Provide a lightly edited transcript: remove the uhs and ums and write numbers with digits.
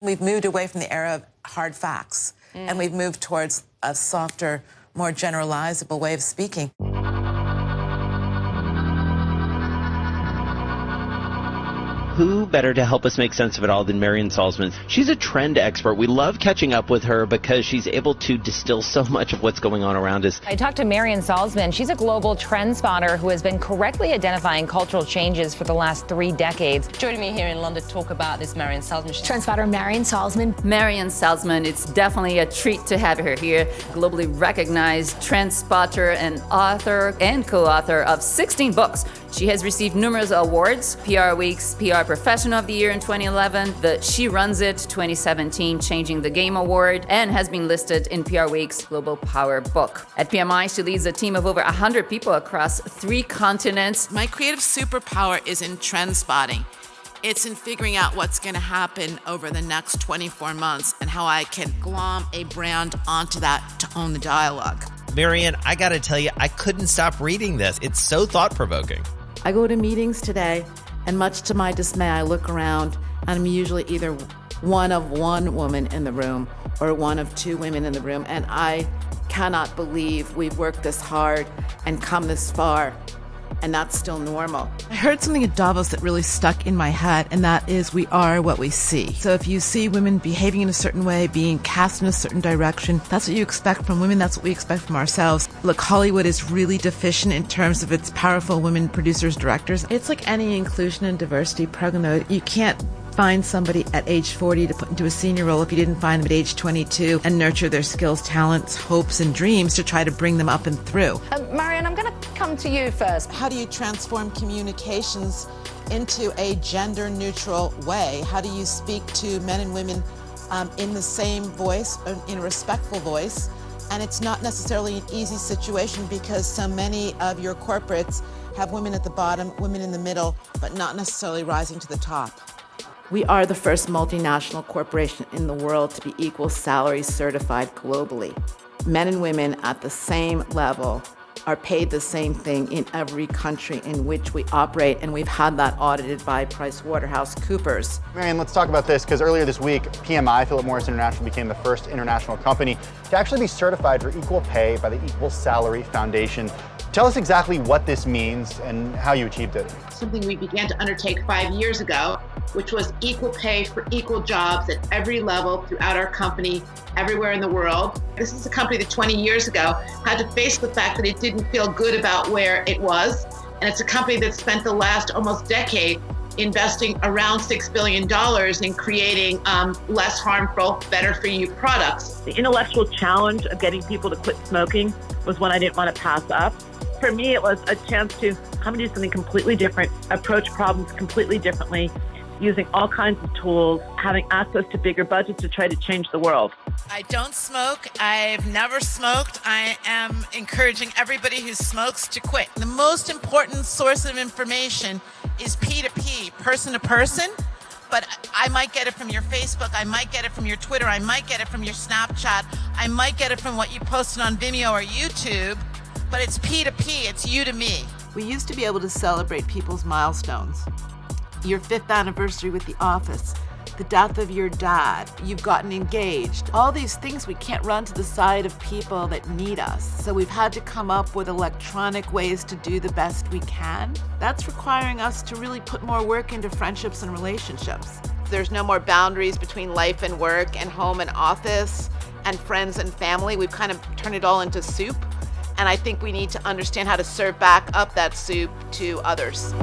We've moved away from the era of hard facts, and we've moved towards a softer, more generalizable way of speaking. Who better to help us make sense of it all than Marian Salzman? She's a trend expert. We love catching up with her because she's able to distill so much of what's going on around us. I talked to Marian Salzman. She's a global trend spotter who has been correctly identifying cultural changes for the last 3 decades. Joining me here in London to talk about this Marian Salzman. Trend spotter Marian Salzman. Marian Salzman, it's definitely a treat to have her here. Globally recognized trend spotter and author and co-author of 16 books. She has received numerous awards, PR Week's PR Professional of the Year in 2011, the She Runs It 2017 Changing the Game Award, and has been listed in PR Week's Global Power Book. At PMI, she leads a team of over 100 people across 3 continents. My creative superpower is in trend spotting. It's in figuring out what's going to happen over the next 24 months and how I can glom a brand onto that to own the dialogue. Marian, I gotta tell you, I couldn't stop reading this. It's so thought-provoking. I go to meetings today, and much to my dismay, I look around, and I'm usually either one of one woman in the room or one of 2 women in the room, and I cannot believe we've worked this hard and come this far, and that's still normal. I heard something at Davos that really stuck in my head, and that is we are what we see. So if you see women behaving in a certain way, being cast in a certain direction, that's what you expect from women, that's what we expect from ourselves. Look, Hollywood is really deficient in terms of its powerful women producers, directors. It's like any inclusion and diversity program, though. You can't find somebody at age 40 to put into a senior role if you didn't find them at age 22 and nurture their skills, talents, hopes, and dreams to try to bring them up and through. Marian, I'm going to come to you first. How do you transform communications into a gender-neutral way? How do you speak to men and women in the same voice, in a respectful voice? And it's not necessarily an easy situation because so many of your corporates have women at the bottom, women in the middle, but not necessarily rising to the top. We are the first multinational corporation in the world to be equal salary certified globally. Men and women at the same level are paid the same thing in every country in which we operate, and we've had that audited by PricewaterhouseCoopers. Marian, let's talk about this, because earlier this week, PMI, Philip Morris International, became the first international company to actually be certified for equal pay by the Equal Salary Foundation. Tell us exactly what this means and how you achieved it. Something we began to undertake 5 years ago, which was equal pay for equal jobs at every level throughout our company, everywhere in the world. This is a company that 20 years ago had to face the fact that it didn't feel good about where it was. And it's a company that spent the last almost decade investing around $6 billion in creating less harmful, better for you products. The intellectual challenge of getting people to quit smoking was one I didn't want to pass up. For me, it was a chance to come and do something completely different, approach problems completely differently, using all kinds of tools, having access to bigger budgets to try to change the world. I don't smoke. I've never smoked. I am encouraging everybody who smokes to quit. The most important source of information is P2P, person to person. But I might get it from your Facebook, I might get it from your Twitter, I might get it from your Snapchat, I might get it from what you posted on Vimeo or YouTube. But it's P2P, it's you to me. We used to be able to celebrate people's milestones. Your 5th anniversary with the office, the death of your dad, you've gotten engaged. All these things we can't run to the side of people that need us. So we've had to come up with electronic ways to do the best we can. That's requiring us to really put more work into friendships and relationships. There's no more boundaries between life and work and home and office and friends and family. We've kind of turned it all into soup. And I think we need to understand how to serve back up that soup to others.